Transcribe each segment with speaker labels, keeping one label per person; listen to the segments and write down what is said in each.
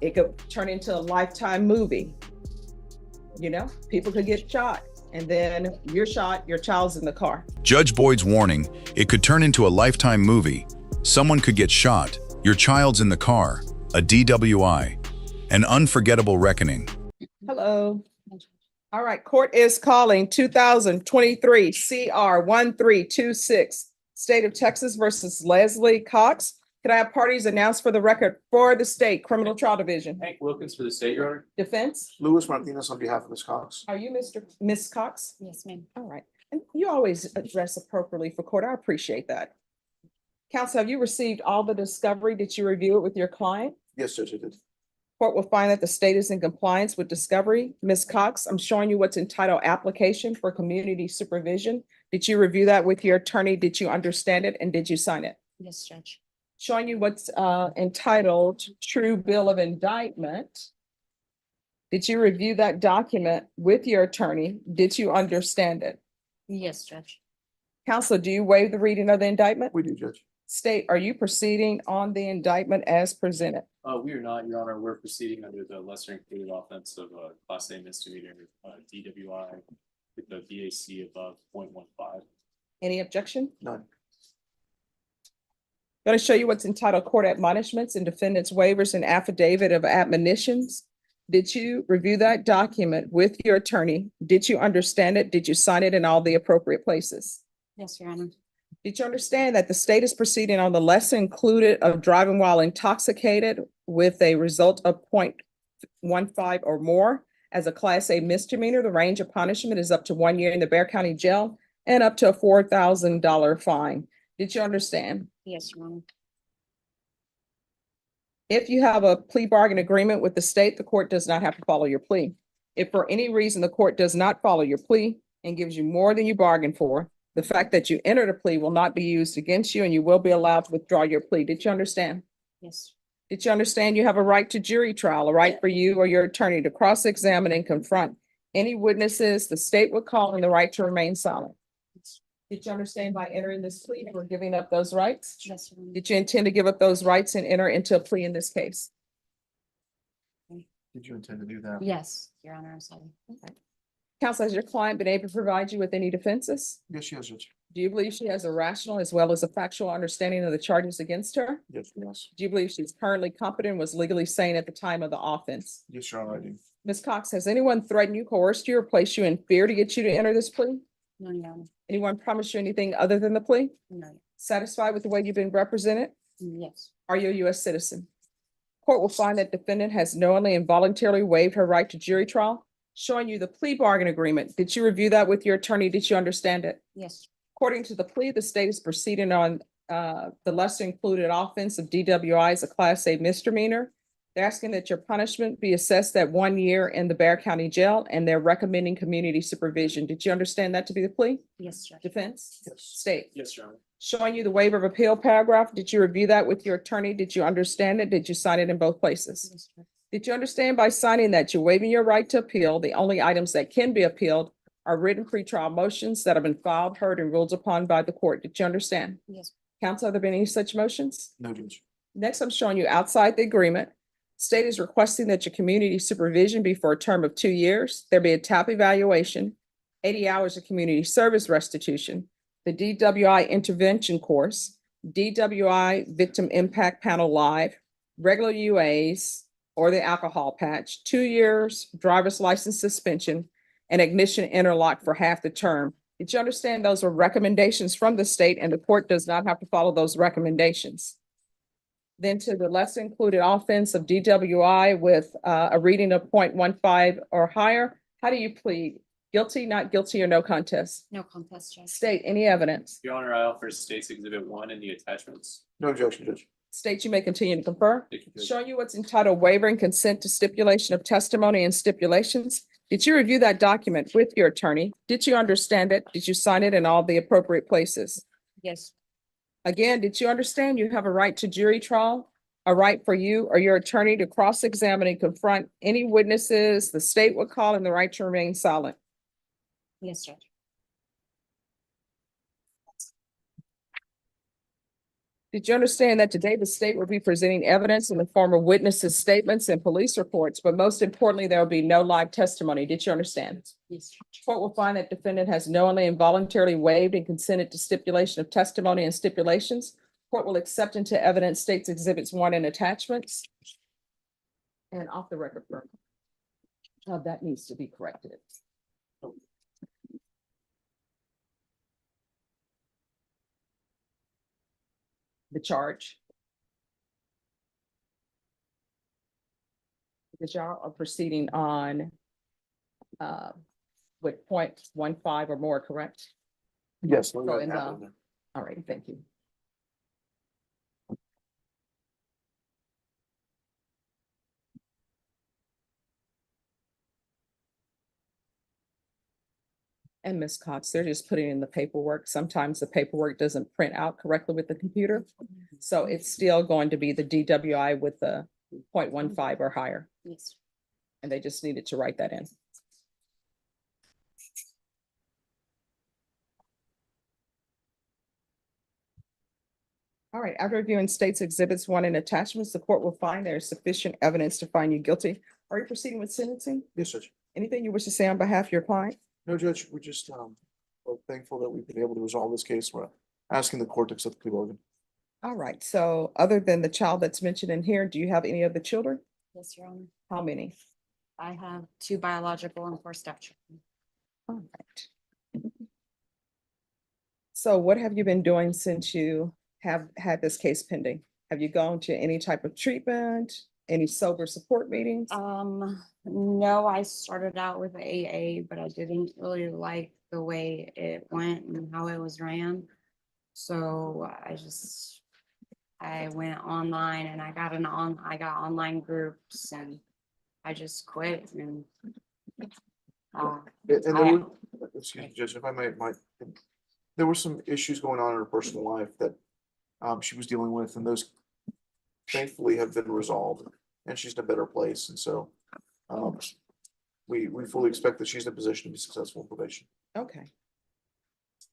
Speaker 1: It could turn into a Lifetime movie. You know, people could get shot, and then you're shot, your child's in the car.
Speaker 2: Judge Boyd's warning, it could turn into a Lifetime movie. Someone could get shot, your child's in the car, a DWI, an unforgettable reckoning.
Speaker 1: Hello. All right, court is calling 2023 CR 1326, State of Texas versus Leslie Cox. Could I have parties announced for the record for the state criminal trial division?
Speaker 3: Hank Wilkins for the state, Your Honor.
Speaker 1: Defense?
Speaker 4: Luis Martinez on behalf of Ms. Cox.
Speaker 1: Are you Miss Cox?
Speaker 5: Yes, ma'am.
Speaker 1: All right. And you always address appropriately for court. I appreciate that. Counsel, have you received all the discovery? Did you review it with your client?
Speaker 4: Yes, Judge, I did.
Speaker 1: Court will find that the state is in compliance with discovery. Ms. Cox, I'm showing you what's entitled application for community supervision. Did you review that with your attorney? Did you understand it? And did you sign it?
Speaker 5: Yes, Judge.
Speaker 1: Showing you what's entitled true bill of indictment. Did you review that document with your attorney? Did you understand it?
Speaker 5: Yes, Judge.
Speaker 1: Counsel, do you waive the reading of the indictment?
Speaker 4: We do, Judge.
Speaker 1: State, are you proceeding on the indictment as presented?
Speaker 3: We are not, Your Honor. We're proceeding under the lesser included offense of Class A misdemeanor DWI with the BAC above 0.15.
Speaker 1: Any objection?
Speaker 4: None.
Speaker 1: Going to show you what's entitled court admonishments and defendant's waivers and affidavit of admonitions. Did you review that document with your attorney? Did you understand it? Did you sign it in all the appropriate places?
Speaker 5: Yes, Your Honor.
Speaker 1: Did you understand that the state is proceeding on the lesser included of driving while intoxicated with a result of 0.15 or more as a Class A misdemeanor? The range of punishment is up to 1 year in the Bexar County jail and up to a $4,000 fine. Did you understand?
Speaker 5: Yes, Your Honor.
Speaker 1: If you have a plea bargain agreement with the state, the court does not have to follow your plea. If for any reason the court does not follow your plea and gives you more than you bargained for, the fact that you entered a plea will not be used against you and you will be allowed to withdraw your plea. Did you understand?
Speaker 5: Yes.
Speaker 1: Did you understand you have a right to jury trial, a right for you or your attorney to cross-examine and confront any witnesses the state would call and the right to remain silent? Did you understand by entering this plea, you were giving up those rights?
Speaker 5: Yes, Your Honor.
Speaker 1: Did you intend to give up those rights and enter into a plea in this case?
Speaker 4: Did you intend to do that?
Speaker 5: Yes, Your Honor. I'm sorry.
Speaker 1: Counsel, has your client been able to provide you with any defenses?
Speaker 4: Yes, she has, Judge.
Speaker 1: Do you believe she has a rational as well as a factual understanding of the charges against her?
Speaker 4: Yes, yes.
Speaker 1: Do you believe she's currently competent and was legally sane at the time of the offense?
Speaker 4: Yes, Your Honor, I do.
Speaker 1: Ms. Cox, has anyone threatened you, coerced you, or placed you in fear to get you to enter this plea?
Speaker 5: No, Your Honor.
Speaker 1: Anyone promised you anything other than the plea?
Speaker 5: No.
Speaker 1: Satisfied with the way you've been represented?
Speaker 5: Yes.
Speaker 1: Are you a U.S. citizen? Court will find that defendant has knowingly and voluntarily waived her right to jury trial, showing you the plea bargain agreement. Did you review that with your attorney? Did you understand it?
Speaker 5: Yes.
Speaker 1: According to the plea, the state is proceeding on the lesser included offense of DWI as a Class A misdemeanor. They're asking that your punishment be assessed at 1 year in the Bexar County jail, and they're recommending community supervision. Did you understand that to be the plea?
Speaker 5: Yes, Judge.
Speaker 1: Defense?
Speaker 4: Yes.
Speaker 1: State?
Speaker 3: Yes, Your Honor.
Speaker 1: Showing you the waiver of appeal paragraph. Did you review that with your attorney? Did you understand it? Did you sign it in both places?
Speaker 5: Yes, Judge.
Speaker 1: Did you understand by signing that you're waiving your right to appeal? The only items that can be appealed are written pretrial motions that have been filed, heard, and ruled upon by the court. Did you understand?
Speaker 5: Yes.
Speaker 1: Counsel, have there been any such motions?
Speaker 4: No, Judge.
Speaker 1: Next, I'm showing you outside the agreement. State is requesting that your community supervision be for a term of 2 years. There be a TAP evaluation, 80 hours of community service restitution, the DWI intervention course, DWI victim impact panel live, regular UAs, or the alcohol patch, 2 years driver's license suspension, and ignition interlock for half the term. Did you understand those are recommendations from the state and the court does not have to follow those recommendations? Then to the lesser included offense of DWI with a reading of 0.15 or higher, how do you plead? Guilty, not guilty, or no contest?
Speaker 5: No contest, Judge.
Speaker 1: State any evidence.
Speaker 3: Your Honor, I offer State's Exhibit 1 and the attachments.
Speaker 4: No objection, Judge.
Speaker 1: State you may continue to confer.
Speaker 3: Thank you, Judge.
Speaker 1: Showing you what's entitled waiver and consent to stipulation of testimony and stipulations. Did you review that document with your attorney? Did you understand it? Did you sign it in all the appropriate places?
Speaker 5: Yes.
Speaker 1: Again, did you understand you have a right to jury trial, a right for you or your attorney to cross-examine and confront any witnesses the state would call, and the right to remain silent?
Speaker 5: Yes, Judge.
Speaker 1: Did you understand that today the state will be presenting evidence in the form of witnesses' statements and police reports, but most importantly, there will be no live testimony? Did you understand?
Speaker 5: Yes, Judge.
Speaker 1: Court will find that defendant has knowingly and voluntarily waived and consented to stipulation of testimony and stipulations. Court will accept into evidence states exhibits 1 and attachments. And off the record. That needs to be corrected. The charge. Because y'all are proceeding on with 0.15 or more, correct?
Speaker 4: Yes.
Speaker 1: So in the- All right, thank you. And Ms. Cox, they're just putting in the paperwork. Sometimes the paperwork doesn't print out correctly with the computer. So it's still going to be the DWI with the 0.15 or higher.
Speaker 5: Yes.
Speaker 1: And they just needed to write that in. All right, after reviewing states exhibits 1 and attachments, the court will find there is sufficient evidence to find you guilty. Are you proceeding with sentencing?
Speaker 4: Yes, Judge.
Speaker 1: Anything you wish to say on behalf of your client?
Speaker 4: No, Judge, we're just, we're thankful that we've been able to resolve this case. We're asking the court to accept the plea bargain.
Speaker 1: All right, so other than the child that's mentioned in here, do you have any other children?
Speaker 5: Yes, Your Honor.
Speaker 1: How many?
Speaker 5: I have 2 biological and 4 stepchildren.
Speaker 1: All right. So what have you been doing since you have had this case pending? Have you gone to any type of treatment, any sober support meetings?
Speaker 5: No, I started out with AA, but I didn't really like the way it went and how it was ran. So I went online and I got online groups and I just quit and
Speaker 4: And there were, excuse me, Judge, if I might, there were some issues going on in her personal life that she was dealing with, and those thankfully have been resolved, and she's in a better place, and so we fully expect that she's in a position to be successful in probation.
Speaker 1: Okay.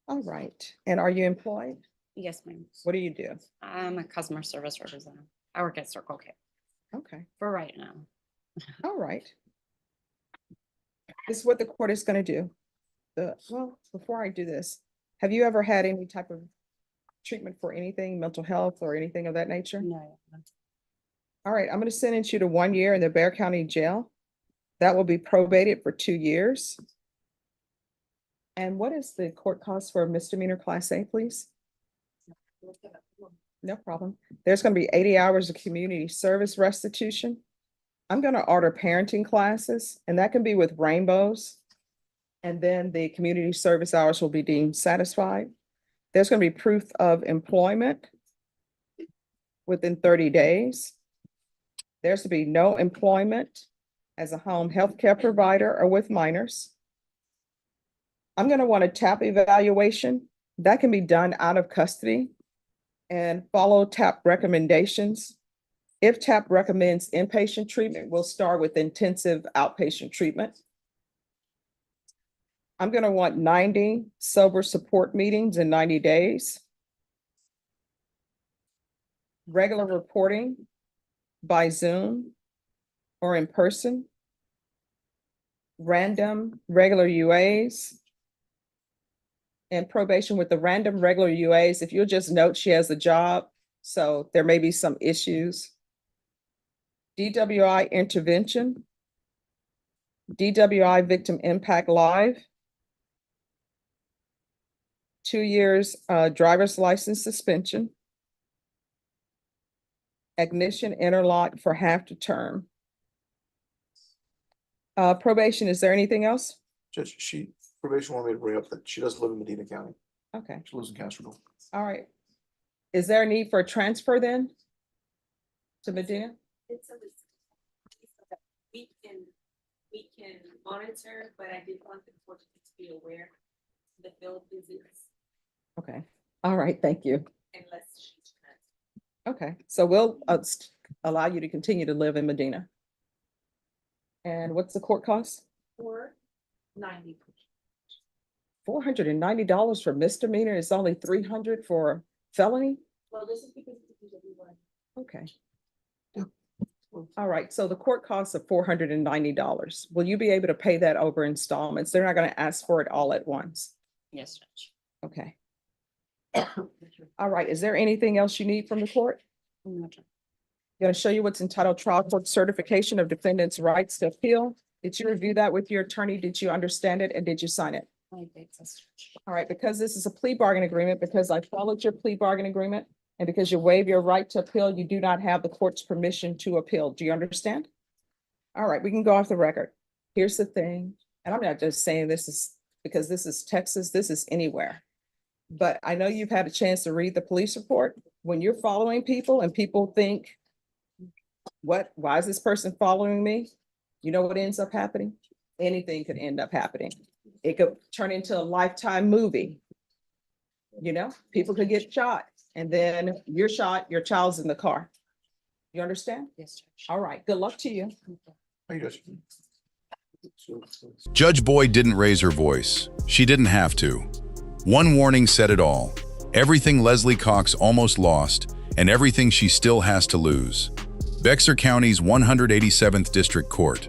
Speaker 1: All right. And are you employed?
Speaker 5: yes, ma'am.
Speaker 1: What do you do?
Speaker 5: I'm a customer service representative. I work at Circle K
Speaker 1: Okay.
Speaker 5: for right now.
Speaker 1: All right. This is what the court is going to do. Well, before I do this, have you ever had any type of treatment for anything, mental health or anything of that nature?
Speaker 5: No.
Speaker 1: All right, I'm going to sentence you to 1 year in the Bexar County Jail. That will be probated for 2 years. And what is the court cost for a misdemeanor class A, please? No problem. There's going to be 80 hours of community service restitution. I'm going to order parenting classes, and that can be with rainbows. And then the community service hours will be deemed satisfied. There's going to be proof of employment within 30 days. There's to be no employment as a home health care provider or with minors. I'm going to want a TAP evaluation. That can be done out of custody and follow TAP recommendations. If TAP recommends inpatient treatment, we'll start with intensive outpatient treatment. I'm going to want 90 sober support meetings in 90 days. Regular reporting by Zoom or in person. Random regular UAs. And probation with the random regular UAs, if you'll just note she has a job, so there may be some issues. DWI intervention. DWI victim impact live. 2 years driver's license suspension. Ignition interlock for half the term. Probation, is there anything else?
Speaker 4: Judge, probation wanted me to bring up that she does live in Medina County.
Speaker 1: Okay,
Speaker 4: She lives in Castroville.
Speaker 1: all right. Is there a need for a transfer then? To Medina?
Speaker 6: It's a we can monitor, but I did want the court to be aware of the field visits
Speaker 1: Okay, all right, thank you.
Speaker 6: unless she's
Speaker 1: Okay, so we'll allow you to continue to live in Medina. And what's the court cost?
Speaker 6: for 90.
Speaker 1: $490 for misdemeanor, it's only $300 for felony?
Speaker 6: Well, this is because it's a DWI.
Speaker 1: Okay. All right, so the court costs of $490. Will you be able to pay that over installments? They're not gonna ask for it all at once.
Speaker 5: Yes, Judge.
Speaker 1: Okay. All right, is there anything else you need from the court?
Speaker 5: No, Judge.
Speaker 1: Going to show you what's entitled Trial Court Certification of Defendant's Rights to Appeal. Did you review that with your attorney? Did you understand it and did you sign it?
Speaker 5: I did, Judge.
Speaker 1: All right, because this is a plea bargain agreement, because I followed your plea bargain agreement, and because you waive your right to appeal, you do not have the court's permission to appeal. Do you understand? All right, we can go off the record. Here's the thing, and I'm not just saying this is because this is Texas, this is anywhere. But I know you've had a chance to read the police report. When you're following people and people think, why is this person following me? You know what ends up happening? Anything could end up happening. It could turn into a Lifetime movie. You know, people could get shot and then you're shot, your child's in the car. You understand?
Speaker 5: Yes, Judge.
Speaker 1: All right, good luck to you.
Speaker 4: How you doing?
Speaker 2: Judge Boyd didn't raise her voice. She didn't have to. One warning said it all. Everything Leslie Cox almost lost, and everything she still has to lose. Bexar County's 187th District Court.